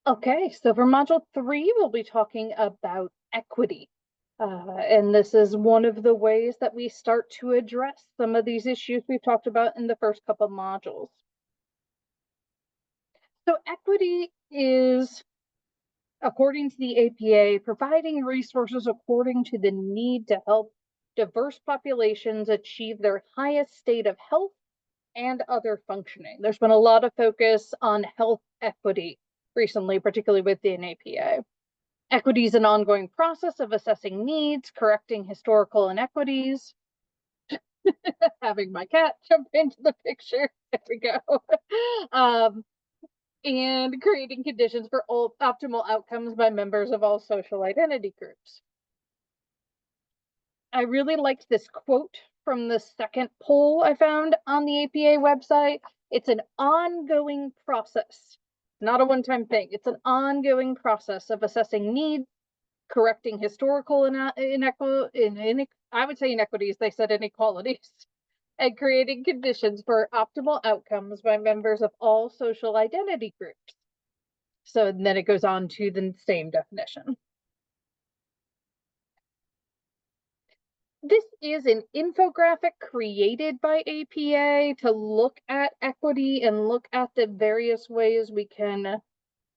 Okay, so for Module 3, we'll be talking about equity. And this is one of the ways that we start to address some of these issues we've talked about in the first couple of modules. So equity is, according to the APA, providing resources according to the need to help diverse populations achieve their highest state of health and other functioning. There's been a lot of focus on health equity recently, particularly within APA. Equity is an ongoing process of assessing needs, correcting historical inequities. Having my cat jump into the picture. There we go. And creating conditions for optimal outcomes by members of all social identity groups. I really liked this quote from the second poll I found on the APA website. It's an ongoing process, not a one-time thing. It's an ongoing process of assessing needs, correcting historical inequities, they said inequalities, and creating conditions for optimal outcomes by members of all social identity groups. So then it goes on to the same definition. This is an infographic created by APA to look at equity and look at the various ways we can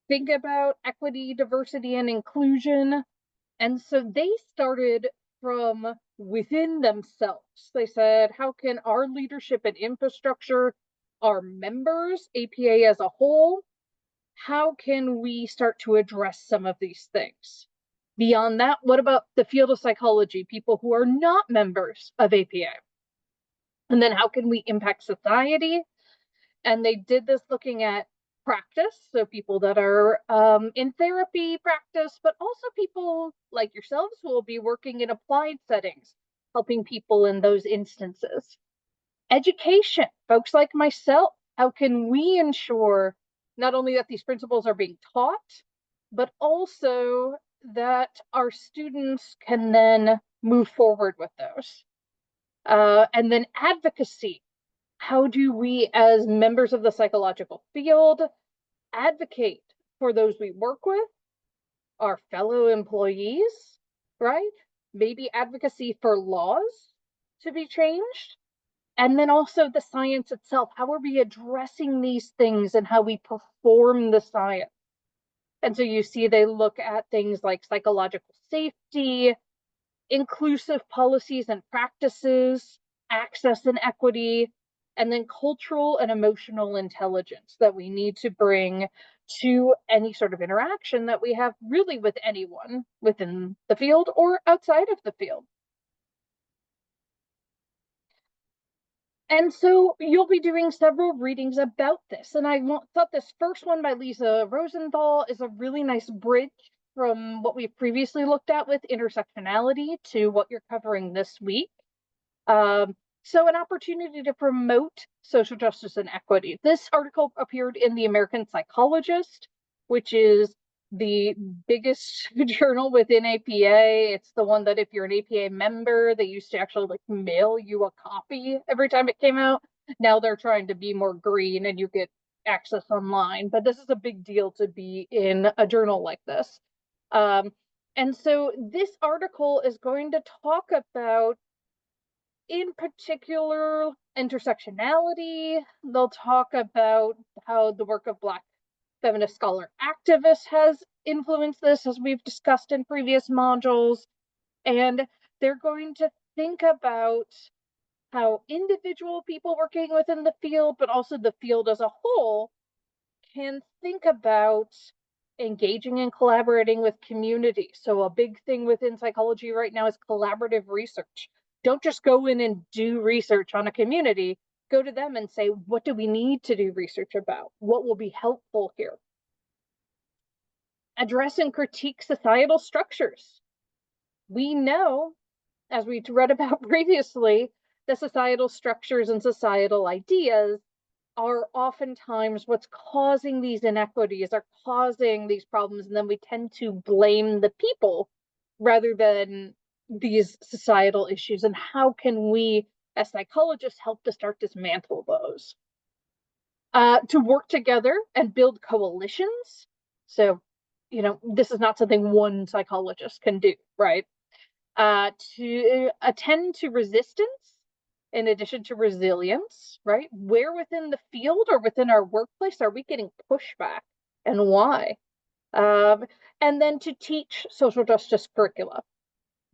think about equity, diversity, and inclusion. And so they started from within themselves. They said, how can our leadership and infrastructure, our members, APA as a whole, how can we start to address some of these things? Beyond that, what about the field of psychology, people who are not members of APA? And then how can we impact society? And they did this looking at practice, so people that are in therapy practice, but also people like yourselves who will be working in applied settings, helping people in those instances. Education, folks like myself, how can we ensure not only that these principles are being taught, but also that our students can then move forward with those. And then advocacy. How do we, as members of the psychological field, advocate for those we work with, our fellow employees, right? Maybe advocacy for laws to be changed. And then also the science itself. How are we addressing these things and how we perform the science? And so you see they look at things like psychological safety, inclusive policies and practices, access and equity, and then cultural and emotional intelligence that we need to bring to any sort of interaction that we have really with anyone within the field or outside of the field. And so you'll be doing several readings about this. And I thought this first one by Lisa Rosenthal is a really nice bridge from what we've previously looked at with intersectionality to what you're covering this week. So an opportunity to promote social justice and equity. This article appeared in the American Psychologist, which is the biggest journal within APA. It's the one that if you're an APA member, they used to actually like mail you a copy every time it came out. Now they're trying to be more green and you get access online, but this is a big deal to be in a journal like this. And so this article is going to talk about, in particular, intersectionality. They'll talk about how the work of Black feminist scholar activists has influenced this, as we've discussed in previous modules. And they're going to think about how individual people working within the field, but also the field as a whole, can think about engaging and collaborating with community. So a big thing within psychology right now is collaborative research. Don't just go in and do research on a community. Go to them and say, what do we need to do research about? What will be helpful here? Address and critique societal structures. We know, as we read about previously, the societal structures and societal ideas are oftentimes what's causing these inequities, are causing these problems, and then we tend to blame the people rather than these societal issues. And how can we, as psychologists, help to start dismantle those? To work together and build coalitions. So, this is not something one psychologist can do, right? To attend to resistance in addition to resilience, right? Where within the field or within our workplace are we getting pushback and why? And then to teach social justice curricula.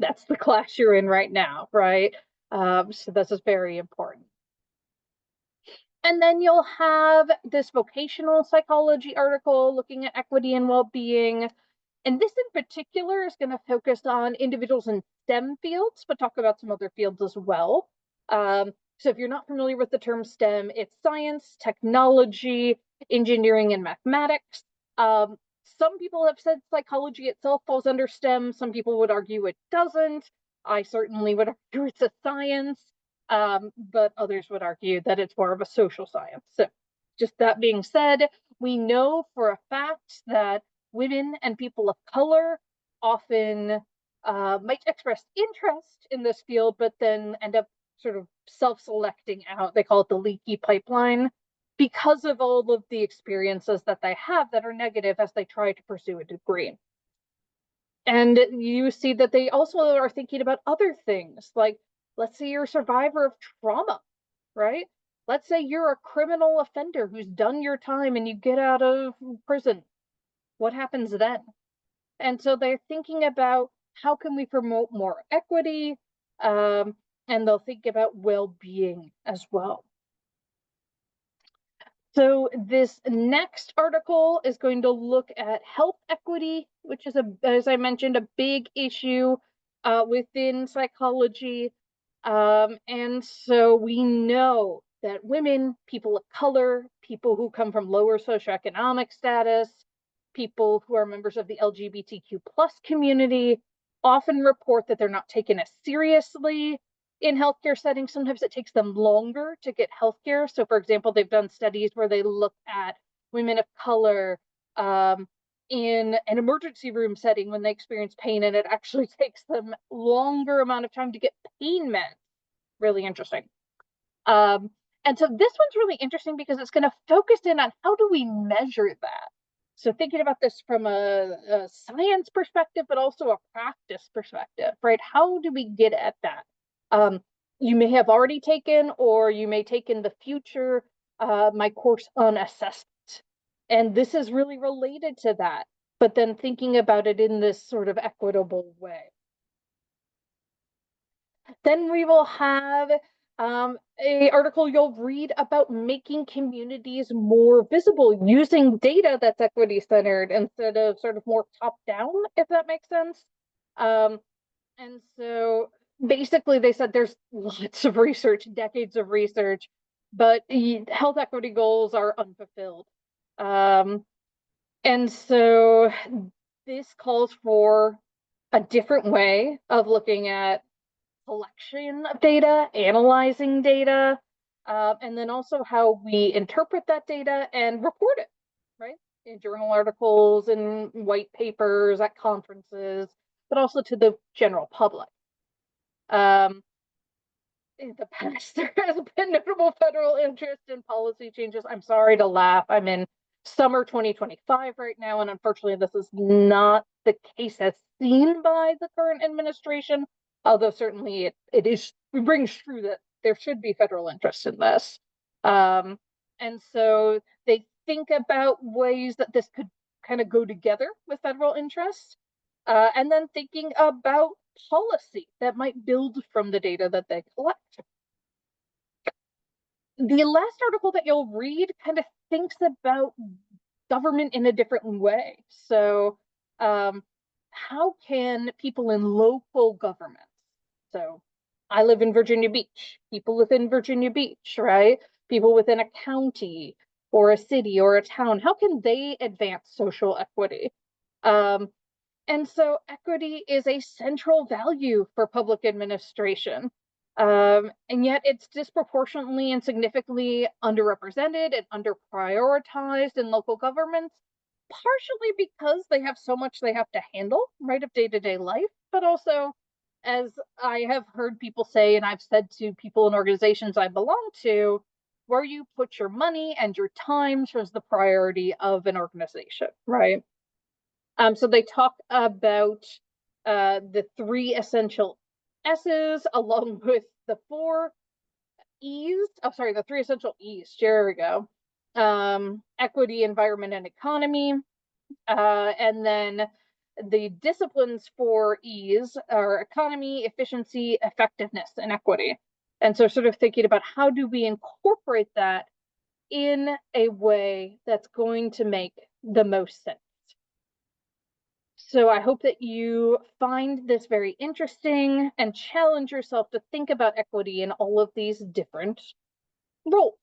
That's the class you're in right now, right? So this is very important. And then you'll have this vocational psychology article looking at equity and well-being. And this in particular is going to focus on individuals in STEM fields, but talk about some other fields as well. So if you're not familiar with the term STEM, it's science, technology, engineering, and mathematics. Some people have said psychology itself falls under STEM. Some people would argue it doesn't. I certainly would argue it's a science, but others would argue that it's more of a social science. So just that being said, we know for a fact that women and people of color often might express interest in this field, but then end up sort of self-selecting out. They call it the leaky pipeline because of all of the experiences that they have that are negative as they try to pursue a degree. And you see that they also are thinking about other things, like let's say you're a survivor of trauma, right? Let's say you're a criminal offender who's done your time and you get out of prison. What happens then? And so they're thinking about how can we promote more equity, and they'll think about well-being as well. So this next article is going to look at health equity, which is, as I mentioned, a big issue within psychology. And so we know that women, people of color, people who come from lower socioeconomic status, people who are members of the LGBTQ plus community often report that they're not taken as seriously in healthcare settings. Sometimes it takes them longer to get healthcare. So, for example, they've done studies where they look at women of color in an emergency room setting when they experience pain, and it actually takes them longer amount of time to get pain meds. Really interesting. And so this one's really interesting because it's going to focus in on how do we measure that. So thinking about this from a science perspective, but also a practice perspective, right? How do we get at that? You may have already taken, or you may take in the future, my course on assessment. And this is really related to that, but then thinking about it in this sort of equitable way. Then we will have a article you'll read about making communities more visible using data that's equity centered instead of sort of more top down, if that makes sense. And so basically they said there's lots of research, decades of research, but health equity goals are unfulfilled. And so this calls for a different way of looking at collection of data, analyzing data, and then also how we interpret that data and report it, right? In journal articles and white papers at conferences, but also to the general public. In the past, there has been notable federal interest in policy changes. I'm sorry to laugh. I'm in summer 2025 right now, and unfortunately, this is not the case as seen by the current administration, although certainly it rings true that there should be federal interest in this. And so they think about ways that this could kind of go together with federal interest, and then thinking about policy that might build from the data that they collect. The last article that you'll read kind of thinks about government in a different way. So, how can people in local governments, so I live in Virginia Beach, people within Virginia Beach, right? People within a county or a city or a town, how can they advance social equity? And so equity is a central value for public administration. And yet it's disproportionately and significantly underrepresented and underprioritized in local governments, partially because they have so much they have to handle, right, of day-to-day life, but also, as I have heard people say, and I've said to people in organizations I belong to, where you put your money and your time shows the priority of an organization, right? So they talk about the 3 essential S's along with the 4 E's. Oh, sorry, the 3 essential E's. There we go. Equity, environment, and economy. And then the disciplines for E's are economy, efficiency, effectiveness, and equity. And so sort of thinking about how do we incorporate that in a way that's going to make the most sense. So I hope that you find this very interesting and challenge yourself to think about equity in all of these different roles.